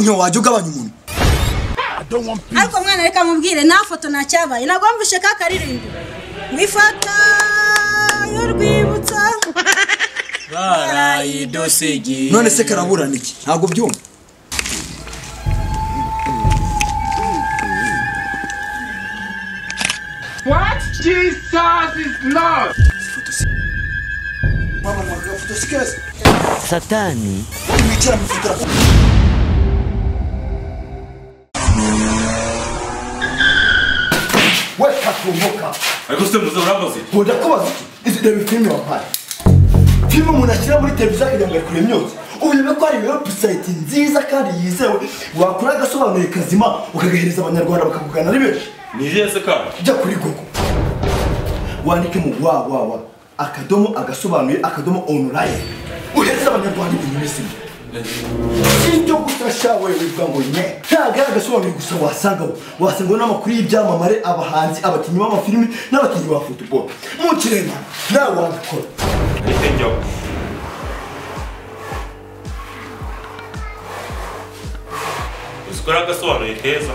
niyo wajya ugabanya umuntu ariko mwana reka mubwire nta foto ntacyabaye nagomvishe ka karirimbo wifata y'urwibutso barayidosigi none se karaburana iki ntago byumva What? Jesus is Lord. mama mwaga foto sikeze satani imikira mufitira weka kumbuka ariko se muze urabaze boda kubaza izi debe filime wampaye filime umuntu ashyira muri televiziyo kugira ngo akure imyotsi ubu ko ari website nziza kandi yizewe wakora agasobanuye kazima ukagahereza abanyarwanda bakavugana ari benshi nije se kandi jya kuri Google wandike mu wa akadomo agasobanuye akadomo online uhereza abanyarwanda ibintu bisi Sinto gufasha wewe bivuga ngo nye ntaga agasobanuye gusa wasanga n'amakuru y'ibyamamare abahanzi abakinnyi b'amafilimi n'abakinnyi ba football mu kirema nawe wabikora njyaho usikora agasobanuye keza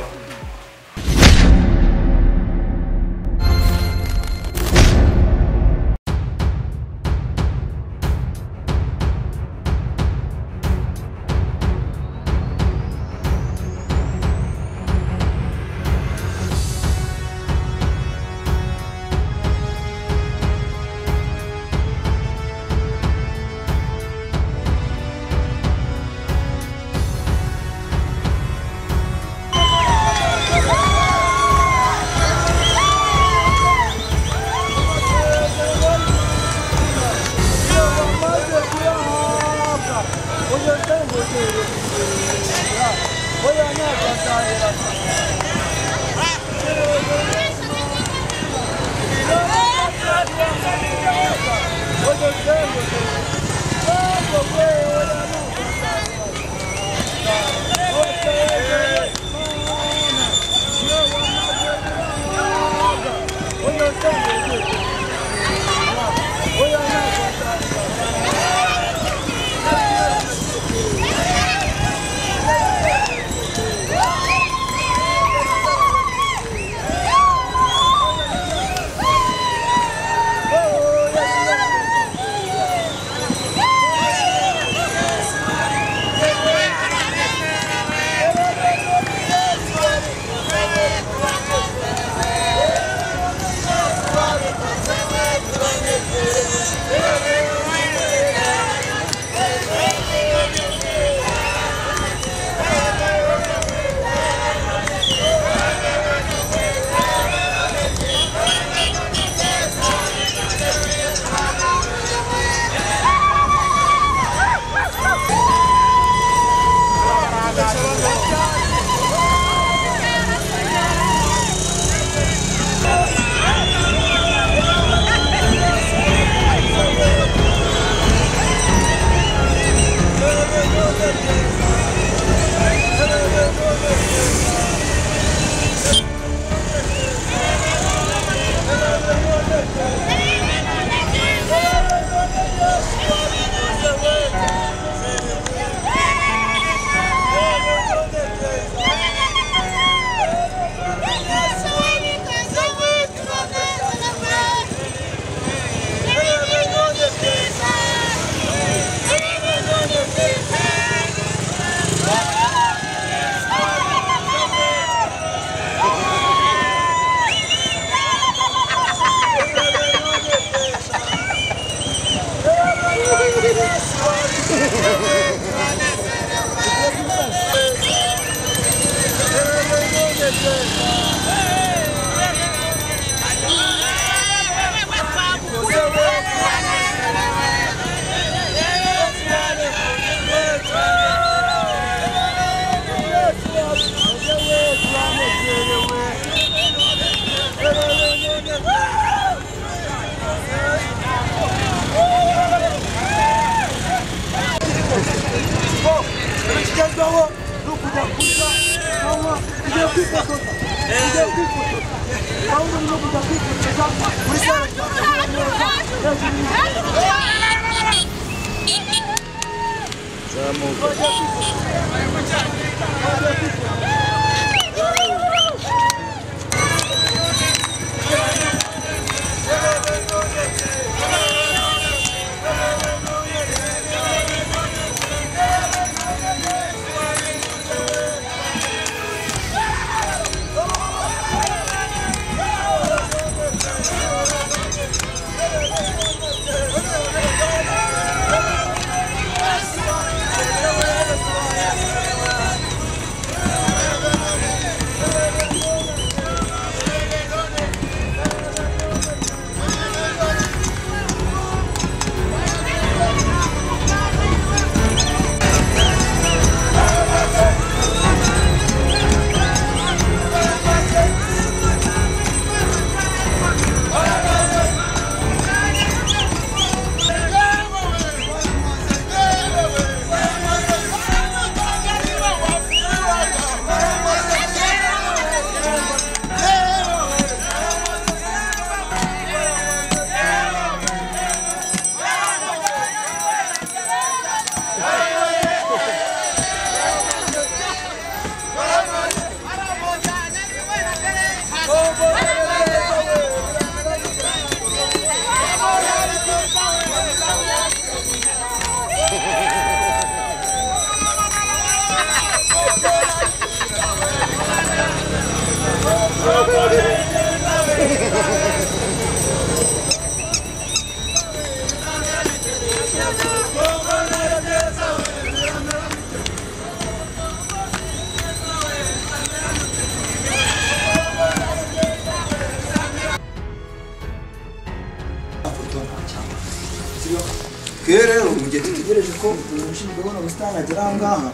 rero mu gihe dutegereje ko umushinzwe ubona ubusitani agera aha ngaha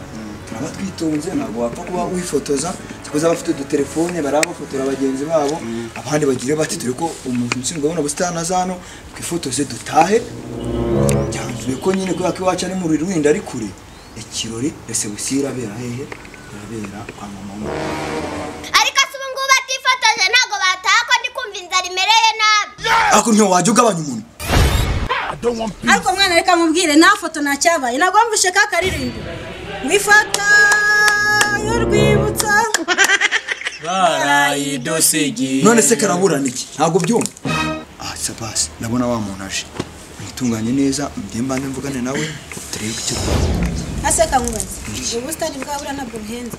turaba twitonze ntabwo wapfa kuba wifotoza kuko abafite udutelefone barabafotora bagenzi babo abandi bagire bati dore ko umushinzwe ubona ubusitani aza hano twifotoze dutahe byanzuye ko nyine kubera ko iwacu ari mu Rulindo ari kure ikirori ese busira bera hehe birabera kwa mama ariko se ubu ngubu batifotoje ntabwo bataha ko ndi kumva inzara imereye nabi ariko ntiyo wajya ugabanya umuntu ariko mwana reka mubwire nta foto nta cyabaye ntabwo wumvishe ka karirimbo mwifata y'urwibutso barayidosigi none se karaburana iki ntabwo byumva sabasi ndabona wa muntu aje itunganye neza mbyemba mvugane nawe turebe icyo ase kamubaze ubusitani bwabura ntabwo buhenze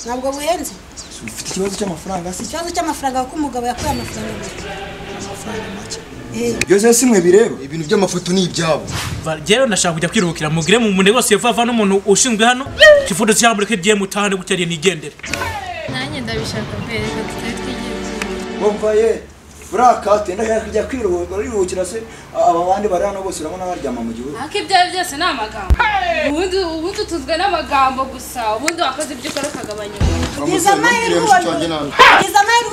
ntabwo buhenze ufite ikibazo cy'amafaranga se ikibazo cy'amafaranga kuko umugabo yakuye amafaranga make byose simwe bireba ibintu by'amafoto ni ibyabo rero ndashaka kujya kwirukira mugire mu muntu wose yava n'umuntu ushinzwe hano kifundo cyambure ko igiye mutahane gucyariye nigendere nanjye ndabishaka mbere ko twigiye wumvaye buraka tenda kujya kwiruhukira se aba bandi bari hano bose urabona baryama mu gihugu ariko ibyawe byose ni amagambo ubundi tuzwe n'amagambo gusa ubundi wakoze ibyo ukora ukagabanya ugize amahirwe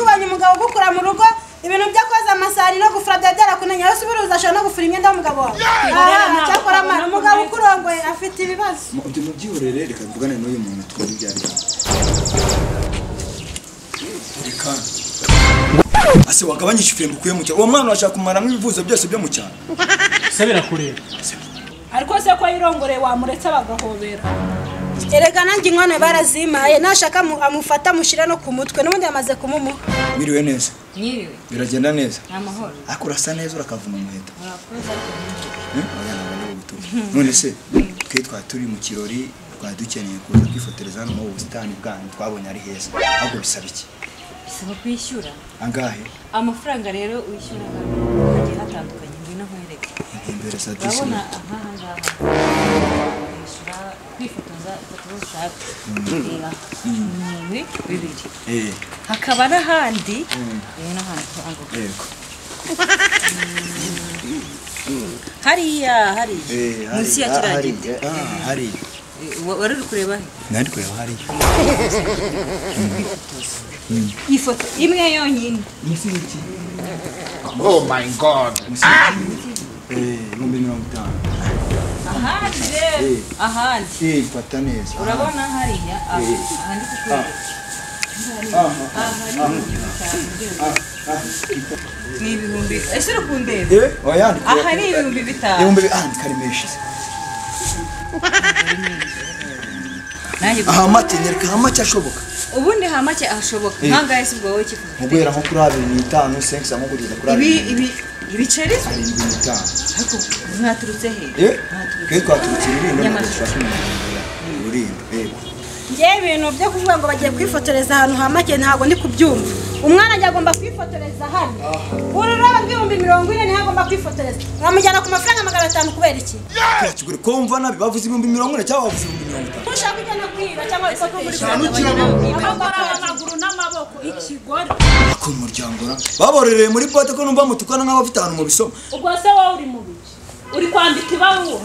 ubonye umugabo ugukura mu rugo ibintu byo koza amasari no gufura byagera kunenya yose uburi uzashobora no gufura imyenda y'umugabo wawe cyakora amara umugabo ukurongoye afite ibibazo ibyo mubyihorere reka mvugane n'uyu muntu twari byari reka ase wagabanyisha ifembo ukuye mu cyaro uwo mwana washaka kumaramo ibivuzo byose byo mu cyaro sabira kureba ariko se ko yirongore wamuretse bagahobera erega nanjye inkono barazimaye nashaka amufata mushira no ku mutwe n'ubundi yamaze kumumuha biriwe neza nyiriwe biragenda neza amahoro ariko urasa neza urakavuma umuheto none se twe twari turi mu kirori twari dukeneye kuza kwifotoreza hano mu busitani bwanyu twabonye ari heza ahubwo bisaba iki bisaba kwishyura angahe amafaranga rero wishyura hagiye hatandukanye ngwino nkwereke imbere sa urabona aha ngaha wishyura kwifotoza ifoto ushaka reba ni bibiri hakaba n'ahandi rero n'ahandi yego hariya munsi ya kiriya giti hariya wari uri kureba he nari kureba hariya ifoto imwe yonyine Oh my God. 50 ahandi rero ahandi fata neza urabona hariya ahandi kukwereka ni ibihumbi ese uri kundeba aha ni ibihumbi 5 ibihumbi karimeshize aha make nyereka aha make ashoboka ubundi aha make ashoboka nkangahe se ubwo wowe kifuza mubwira nko kuri 25 sensa nko kugeza kuri ibi ibiceri 75 ariko mwaturutse he twe twaturutse Rulindo n'amashaka Rulindo ngiye ibintu byo kuvuga ngo bagiye kwifotoreza ahantu hamake ntago ndi kubyumva umwana ajya agomba kwifotoreza hano ururaba rw'ibihumbi 40 niho agomba kwifotoreza uramujyana ku mafaranga 500 kubera iki kigure ko umva nabi bavuze 40 cyangwa bavuze 50 ushaka kujyana kwiba cyangwa isoko muri amaguru n'amaboko ikigore ako muryango baborereye muri bote ko numva mutukana nk'abo bafite ahantu mu bisoma ubwo se wowe uri mu biki uri kwandika ibaruwa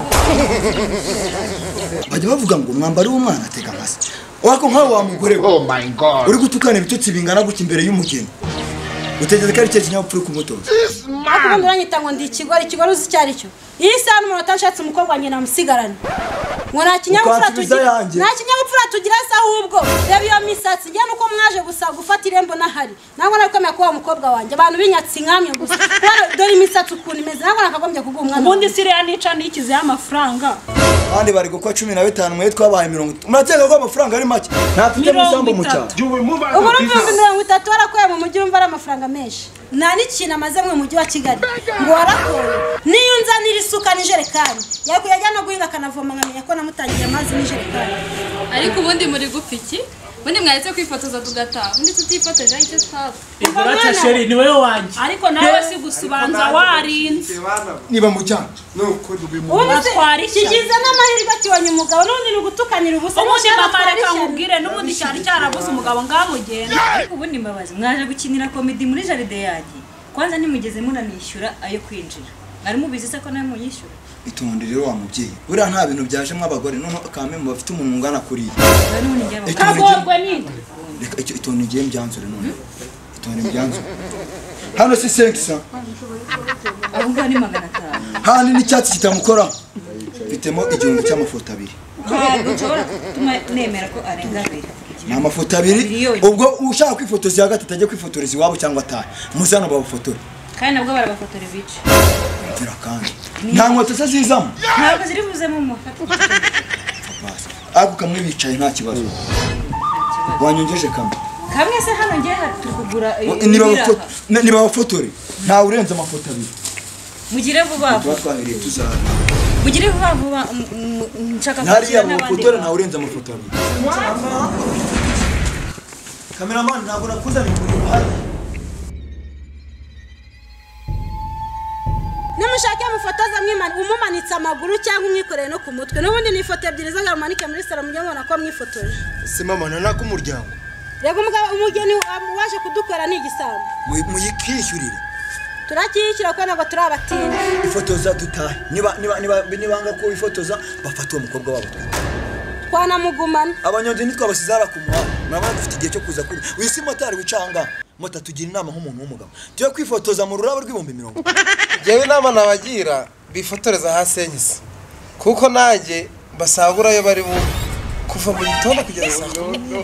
bajya bavuga ngo mwambari w'umwana ateka nkase wako nkawe wa mugore Oh my God. uri gutukana ibitutsi bingana gutya imbere y'umugeni utegeze ko ari cyo kinyabupfura kumutoza akubundi uranyita ngo ndi ikigore uzi icyo ari cyo iyi saha n'umuntu atashatse umukobwa wanjye namusigarane ngo nta kinyabupfura tugira se ahubwo reba iyo misatsi njye nuko mwaje gusa gufata irembo n'ahari ntabwo nabikomeye kuba umukobwa wanjye abantu binyatsi nkamwe gusa dore imisatsi ukuntu imeze ntabwo nakagombye kuguha umwana ubundi siriya nica nikizeho amafaranga abandi bari gukwa 15 mwe twabaye 30 murakeka ko amafaranga ari make ntafite musambo mu cyaro ubu n'ibihumbi 30 warakuye mu mujyi urumva ari amafaranga menshi nta n'ikintu amaze mu mujyi wa Kigali ngo warakoye niyo unzanira isuka n'ijerekani yakujya no guhinga akanavoma nkamenya ko namutangiye amazi n'ijerekani ariko ubundi muri gupfa iki ubundi mwahise kwifotoza tugataha ubundi tutifotoje icyo twaba igorata sheri ni wowe wanjye ariko nawe si gusubanza warinze niba mu cyaro kigize n'amahirwe akibonye umugabo n'ubundi ni ugutukanira ubusa ubundi mama reka nkubwire n'ubundi cyari cyarabuze umugabo ngamugenda ariko ubundi mbabazi mwaje gukinira komedi muri jaride yanjye kwanza ntimugeze munanishyura ayo kwinjira mwari mubizi se ko nawe muyishyura itonde rero wa mubyeyi buriya nta bintu byajemo abagore none akame mu bafite umuntu ungana kuri kagorwa ninde reka itonde ngiye mbyanzure none itonde mbyanzure hano si 500 ahubwo ni 500 hano n'icyatsi kitamukora bitemo igihumbi cy'amafoto abiri ntabwo nshobora gutuma nemera ko arenga abiri ni amafoto abiri ubwo ushaka kwifotoza ya gatatu ajye kwifotoreza iwabo cyangwa atahe muzana babafotora kandi nabwo barabafotora ibice mvira kandi nta nkweto se zizamo ntabwo ziri buzemo umufato ako kamwe bicaye nta kibazo wanyongeje kamwe se hano ngiye turi kugura niba bafotore nta urenze amafoto abiri mugire vuba vuba twahiriye tuzara mugire vuba vuba nshaka kwakira n'abandi nta urenze amafoto abiri cameraman ntabwo nakuzaniye muri hari nimushake mufotoza umumanitse amaguru cyangwa umwikoreye no ku mutwe n'ubundi ni ifoto ebyiri z'agamanike muri salo mujye mubona ko mwifotoje se mama nana k'umuryango rego umugeni waje kudukora ni igisambo muyikishyurire turakiyishyura ko ntabwo turi abatindi ifotoza dutahe nibanga ko ifotoza bafata uwo mukobwa wabo twanamugumana abanyonzi ntitwabasizara ku muhanda murabona dufite igihe cyo kuza kuri uyu si motari wicanga mota tugira inama nk'umuntu w'umugabo tuye kwifotoza mu rurabo rw'ibihumbi 100 yewe inama nabagira bifotoreza hasi enyise kuko nanjye basagurayo bari kuva mu gitondo kugeza saa 10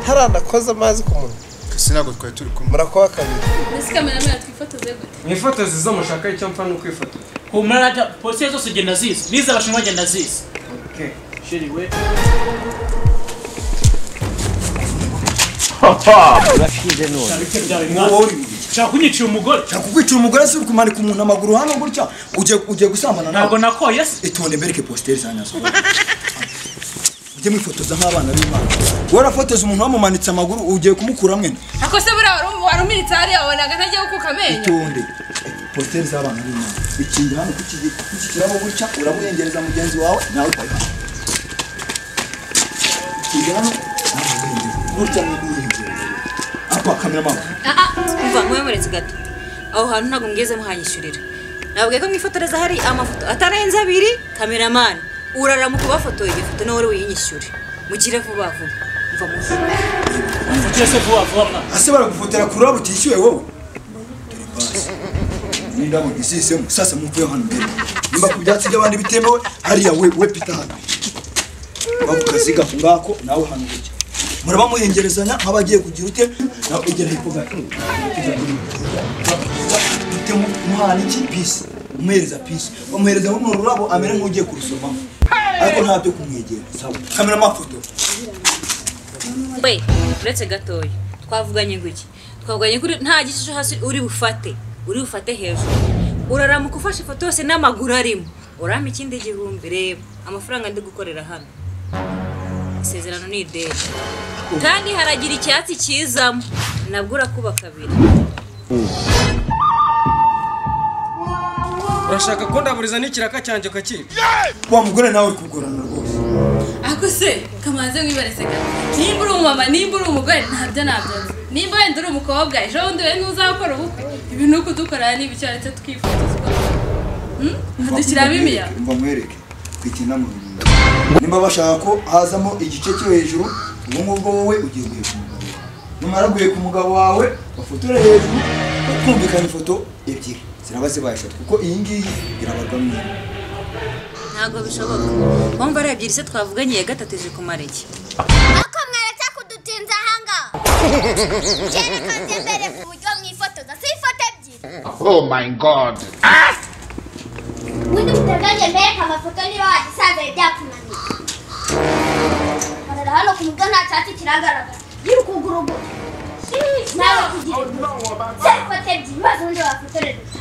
haranakoze amazi ku munwa sinago twari turi kumwe murakoba kabiri ese kameramera twifotoze gute mwifotoze zo mushaka icyo mpfa no kwifotoza kumara polisi zose genda zizi niza abashinwa genda zizi okay sheri we urashize none Shaka kunyicira umugore. Shaka kukwicira umugore si kumanika umuntu amaguru hano gutya uje gusambana nawe. Ntabwo nakoye se. Itonde mbereke poster zanyazo. Uje mwifotoza nk'abana b'Imana. Warafotoza umuntu wamumanitse amaguru ugiye kumukura mwene. Ako se bura warumiritse hari abonaga ntajye kukamenya. Itonde. Poster z'abana b'Imana. Ikindi hano kukikiramo gutya uramuyengereza mugenzi wawe nawe utayi. Ikindi hano gutya mw'irengero. Apa kamera mama. Umva mwemuretse gato. Aho hantu ntago ngeze muhanyishurira. Nabwiye ko mwifotoreza hari amafoto atarenze 2 cameraman. Urara mu kubafotoye ifoto no wari winyishyure. Mugire vuba vuba. Umva mufu. Mugese vuba vuba. Ase baragufotera kuri abo utishyuye wowe. Ninda mu gisisemo sasa mvuye hano mbere. Nimba kubyatsi by'abandi bitemewe hariya we pita hano. Bavukaziga ngako nawe hano gutya. Muraba muhengerezanya nk'abagiye kugira ute nawe ugera hepfo gato. Temu muhana iki peace. Umuhereza peace. Bamuhereza mu rurabo amere nk'ugiye kurusoma. Ariko nta byo kumwegera. Sawa. Kamera mafoto. We, uretse gatoya. Twavuganye ngwiki. Twavuganye kuri nta gishisho hasi uri bufate hejuru. Uraramuka ufashe ifoto yose n'amaguru arimo. Urama ikindi igihumbi reba. Amafaranga ndi gukorera hano. Isezerano ni ideni. Kandi haragira icyatsi kizamo. Nabwo urakuba kabiri. Urashaka ko ndaburiza n'ikiraka cyanje kakiri? Wa mugore nawe kugorana rwose. Ako se kamanze mwibarese gato. Nimba uri umama, nimba uri umugore ntabyo nabyo. Nimba wenda uri umukobwa ejo wundi we ntuzakora ubukwe. Ibintu kudukorana n'ibicyaretse twifotozwa. Mudushyiramo imiyaga. Mva mwereke. Kwitina mu bintu. Nimba bashaka ko hazamo igice cyo hejuru, ubu ngubwo wowe ugiye guye ku mugabo. Numara guye ku mugabo wawe, bafotore hejuru, ukumvikana ifoto ebyiri. Zirabaze bayishaka kuko iyi ngiyi irabarwamye. Ntabwo bishoboka. Wumva ari ebyiri se twavuganye ya gatatu je kumara iki? Ako mweretse kudutinza hanga. Cyane kanze mbere ku buryo mwifotoza si ifoto ebyiri. Oh my god. Windi muteganye mbere amafoto niba wagisanze byakunaniye. Bara hano ku mugana nta cyatsi kiragaragara. Yiri kugurugo. Nawe kugira. Ifoto ebyiri maze undi wafotoreza.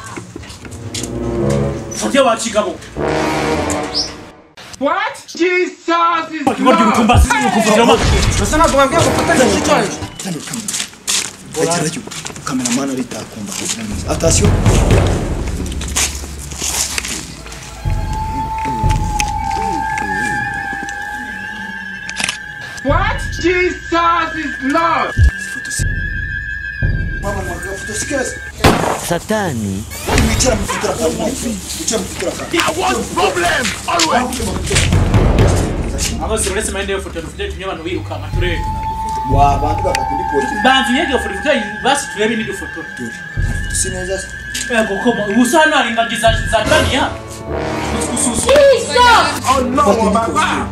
Foto wachigabo. What? Jesus is Lord. Urukumbasi ukuvugira amazi. Basa ntabwo bambwiye ko fatanya cyicyo. Ekera cyo cameraman ari takumba kuzana. Attention. What? Jesus is Lord. Mama, foto sikese. satani wicara mufotora kandi wicara mufotora kandi amaze uretse mayinde yo foto dufite tumye abantu biruka amaturere wa bantu bakaturi polisi bantu yego foto dufite basi turebe ni foto sineza yego koma ubusana ari ngagiza za Tania kususu Oh no, baba.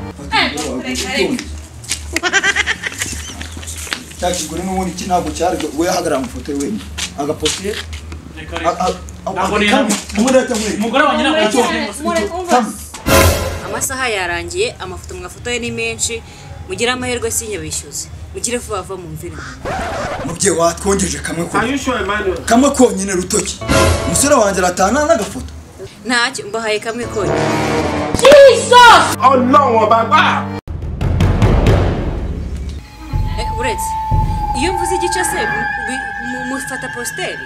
Takigure n'ubundi kinago cyari we hagara mufoto we agapostiye umugore wanjye ntabwo amasaha yarangiye amafoto mwafotoye ni menshi mugira amahirwe sinyabishyuze mugire vuba vuba mu mvira mubye watwongeje kamwe konyine rutoki umusore wanjye aratana n'agafoto ntacyo mbahaye kamwe konyine Jesus! Oh no, baba. uretse iyo mvuze igice se mufata posteri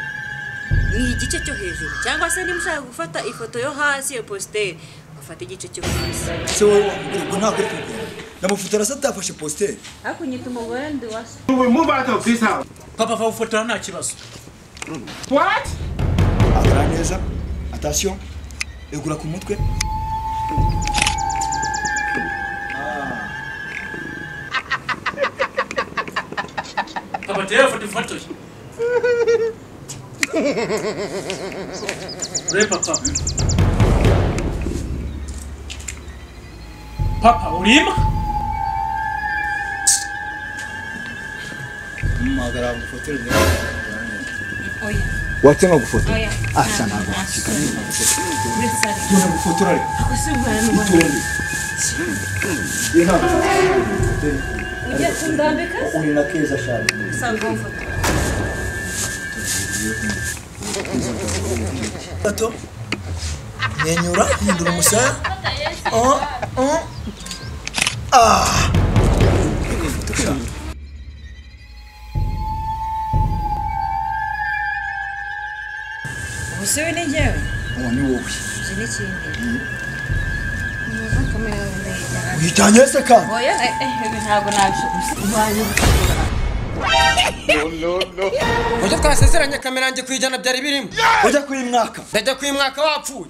ni igice cyo hejuru cyangwa se nimushaka gufata ifoto yo hasi yo posteri afata igice cyo hasi se wowe ntabwo ari ndamufotora se atafashe posteri akunyita umugore ndi wase We will move out of this house. papa va ufotora nta kibazo What? agara neza attention egura ku mutwe papa tera foto re papa papa urima magara gufotora oya watenga gufotora oya asa nago tuna gufotora ari akusubira n'ubundi ujya kundambika uri na keza shari sangwa mfoto tato nyenyura hindura umusaya Ubusiwe ni njyewe ni wowe uzi n'ikindi uyijyanye se kandi oya ntabwo nabishobora Ujya twasezeranye kamera yanjye kwijana byari birimo ujya kuri mwaka ndajya kuri mwaka wapfuye